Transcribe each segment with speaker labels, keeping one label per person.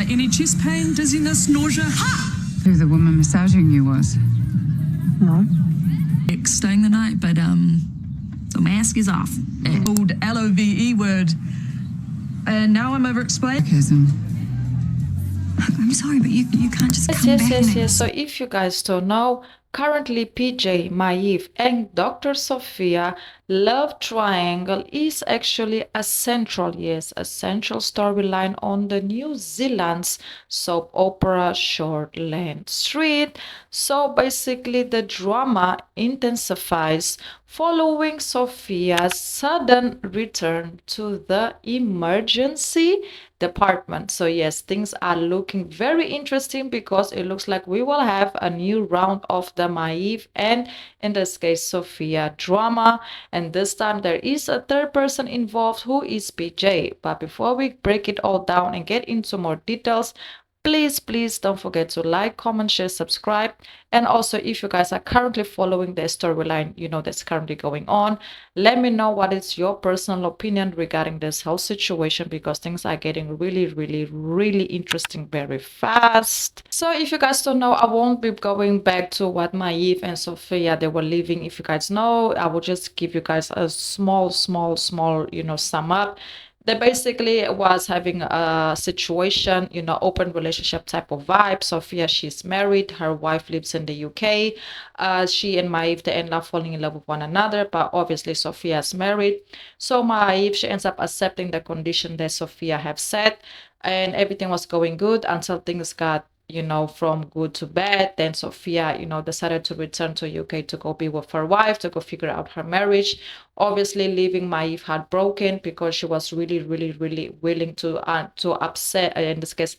Speaker 1: Right, any chest pain, dizziness, nausea?
Speaker 2: Who the woman massaging you was?
Speaker 3: No.
Speaker 1: Staying the night, but the mask is off. Old LOVE word. And now I'm over-explaining.
Speaker 2: I'm sorry, but you can't just come back and
Speaker 4: So if you guys don't know, currently PJ, Maeve and Dr. Sophia love triangle is actually a central storyline on the New Zealand's soap opera Shortland Street. So basically the drama intensifies following Sophia's sudden return to the emergency department. So yes, things are looking very interesting because it looks like we will have a new round of the Maeve and in this case Sophia drama, and this time there is a third person involved who is PJ. But before we break it all down and get into more details, please don't forget to like, comment, share, subscribe. And also, if you guys are currently following the storyline, you know, that's currently going on, let me know what is your personal opinion regarding this whole situation, because things are getting really interesting very fast. So if you guys don't know, I won't be going back to what Maeve and Sophia they were living. If you guys know, I will just give you guys a small, you know, sum up. They basically was having a situation, you know, open relationship type of vibe. Sophia, she's married, her wife lives in the UK. She and Maeve, they end up falling in love with one another, but obviously Sophia's married. So Maeve, she ends up accepting the condition that Sophia have set, and everything was going good until things got, you know, from good to bad. Then Sophia, you know, decided to return to UK to go be with her wife, to go figure out her marriage, obviously leaving Maeve heartbroken because she was really willing to upset, in this case,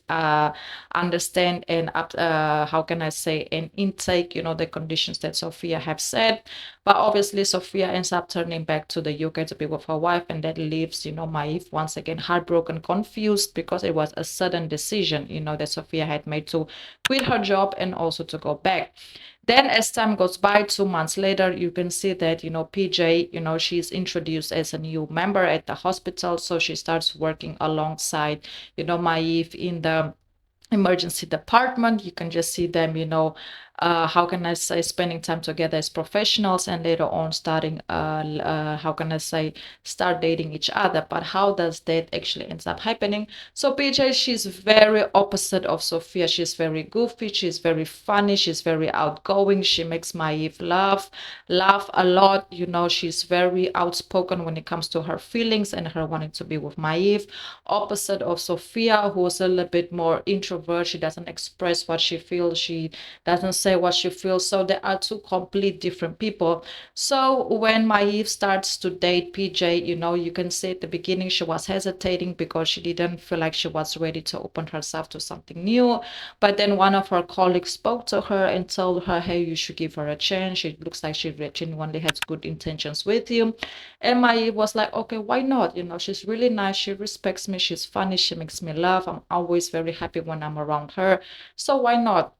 Speaker 4: understand and how can I say, and intake, you know, the conditions that Sophia have said. But obviously Sophia ends up turning back to the UK to be with her wife, and that leaves, you know, Maeve once again heartbroken, confused, because it was a sudden decision, you know, that Sophia had made to quit her job and also to go back. Then as time goes by, 2 months later, you can see that, you know, PJ, you know, she's introduced as a new member at the hospital. So she starts working alongside, you know, Maeve in the emergency department. You can just see them, you know, how can I say, spending time together as professionals, and later on starting how can I say, start dating each other. But how does that actually ends up happening? So PJ, she's very opposite of Sophia. She's very goofy, she's very funny, she's very outgoing, she makes Maeve laugh a lot, you know. She's very outspoken when it comes to her feelings and her wanting to be with Maeve, opposite of Sophia, who's a little bit more introvert. She doesn't express what she feels, she doesn't say what she feels. So they are two complete different people. So when Maeve starts to date PJ, you know, you can see at the beginning she was hesitating because she didn't feel like she was ready to open herself to something new. But then one of her colleagues spoke to her and told her, hey, you should give her a chance, it looks like she genuinely has good intentions with you. And Maeve was like, okay, why not? You know, she's really nice, she respects me, she's funny, she makes me laugh, I'm always very happy when I'm around her, so why not?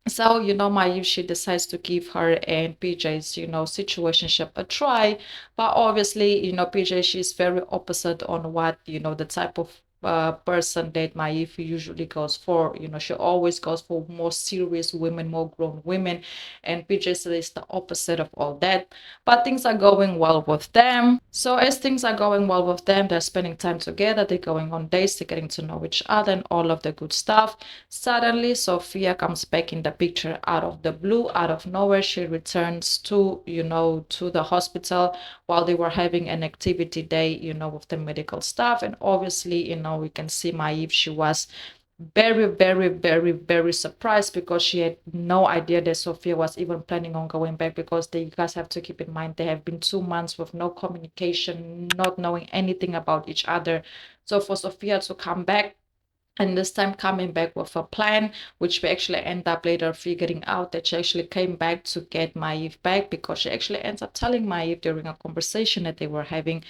Speaker 4: So, you know, Maeve, she decides to give her and PJ's, you know, situationship a try. But obviously, you know, PJ, she's very opposite on what, you know, the type of person that Maeve usually goes for. You know, she always goes for more serious women, more grown women, and PJ is the opposite of all that. But things are going well with them. So as things are going well with them, they're spending time together, they're going on dates, they're getting to know each other and all of the good stuff. Suddenly Sophia comes back in the picture out of the blue, out of nowhere. She returns to, you know, to the hospital while they were having an activity day, you know, with the medical staff. And obviously, you know, we can see Maeve, she was very surprised because she had no idea that Sophia was even planning on going back, because you guys have to keep in mind they have been 2 months with no communication, not knowing anything about each other. So for Sophia to come back, and this time coming back with a plan, which we actually end up later figuring out that she actually came back to get Maeve back, because she actually ends up telling Maeve during a conversation that they were having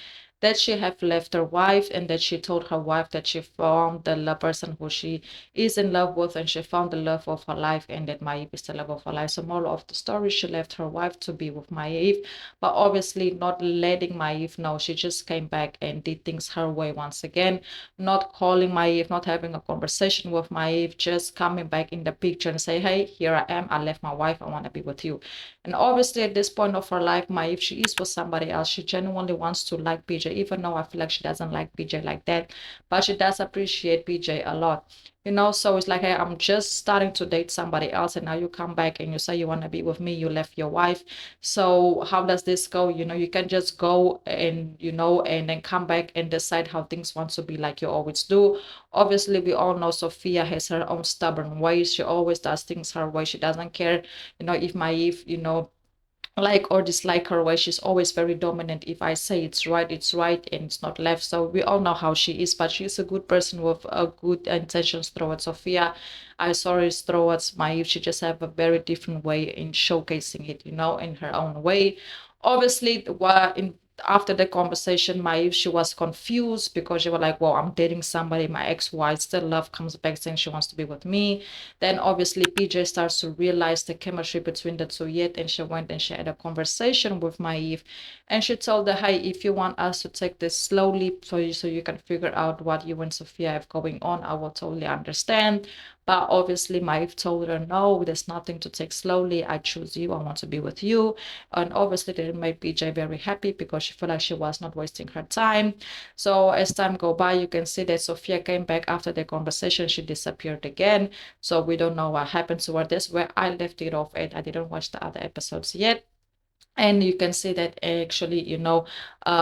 Speaker 4: that she have left her wife, and that she told her wife that she found the person who she is in love with, and she found the love of her life, and that Maeve is the love of her life. So moral of the story, she left her wife to be with Maeve, but obviously not letting Maeve know. She just came back and did things her way once again, not calling Maeve, not having a conversation with Maeve, just coming back in the picture and say, hey, here I am, I left my wife, I want to be with you. And obviously at this point of her life, Maeve, she is with somebody else. She genuinely wants to like PJ, even though I feel like she doesn't like PJ like that, but she does appreciate PJ a lot. You know, so it's like, hey, I'm just starting to date somebody else, and now you come back and you say you want to be with me, you left your wife. So how does this go? You know, you can just go and, you know, and then come back and decide how things want to be like you always do. Obviously, we all know Sophia has her own stubborn ways. She always does things her way. She doesn't care, you know, if Maeve, you know, like or dislike her way. She's always very dominant. If I say it's right and it's not left. So we all know how she is, but she's a good person with a good intentions towards Sophia. I saw it towards Maeve. She just have a very different way in showcasing it, you know, in her own way. Obviously, after the conversation, Maeve, she was confused because she was like, well, I'm dating somebody, my ex-wife, still love comes back saying she wants to be with me. Then obviously PJ starts to realize the chemistry between the two yet, and she went and she had a conversation with Maeve, and she told her, hey, if you want us to take this slowly so you can figure out what you and Sophia have going on, I will totally understand. But obviously Maeve told her, no, there's nothing to take slowly. I choose you. I want to be with you. And obviously that made PJ very happy because she felt like she was not wasting her time. So as time go by, you can see that Sophia came back after the conversation. She disappeared again. So we don't know what happened to her. That's where I left it off at. I didn't watch the other episodes yet. And you can see that actually, you know,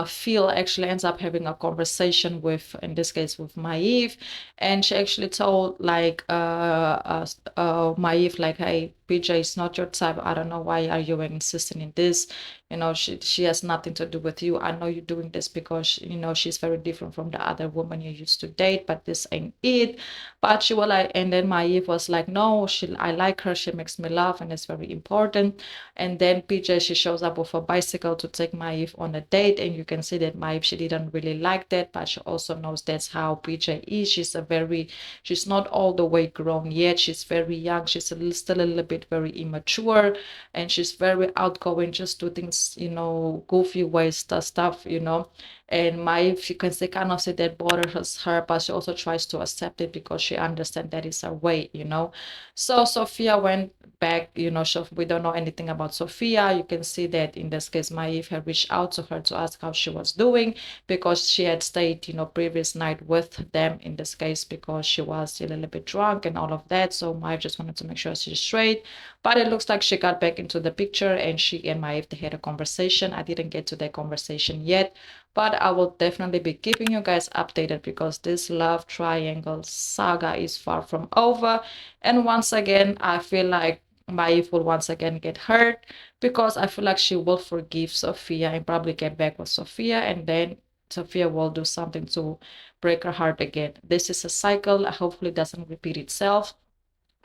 Speaker 4: Phil actually ends up having a conversation with, in this case, with Maeve, and she actually told like Maeve, like, hey, PJ is not your type. I don't know why are you insisting in this. You know, she has nothing to do with you. I know you're doing this because, you know, she's very different from the other woman you used to date, but this ain't it. But she was like, and then Maeve was like, no, I like her. She makes me laugh, and it's very important. And then PJ, she shows up with a bicycle to take Maeve on a date, and you can see that Maeve, she didn't really like that, but she also knows that's how PJ is. She's not all the way grown yet. She's very young. She's still a little bit very immature, and she's very outgoing, just do things, you know, goofy ways, stuff, you know. And Maeve, you can say, kind of say that bothers her, but she also tries to accept it because she understands that is her way, you know. So Sophia went back, you know, we don't know anything about Sophia. You can see that in this case, Maeve had reached out to her to ask how she was doing because she had stayed, you know, previous night with them in this case because she was a little bit drunk and all of that. So Maeve just wanted to make sure she's straight. But it looks like she got back into the picture, and she and Maeve, they had a conversation. I didn't get to that conversation yet, but I will definitely be keeping you guys updated because this love triangle saga is far from over. And once again, I feel like Maeve will once again get hurt because I feel like she will forgive Sophia and probably get back with Sophia, and then Sophia will do something to break her heart again. This is a cycle. Hopefully it doesn't repeat itself.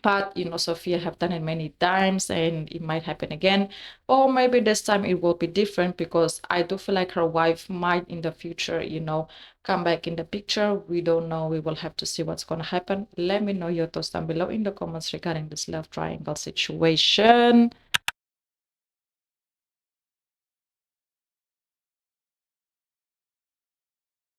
Speaker 4: But, you know, Sophia have done it many times and it might happen again. Or maybe this time it will be different because I do feel like her wife might in the future, you know, come back in the picture. We don't know. We will have to see what's going to happen. Let me know your thoughts down below in the comments regarding this love triangle situation.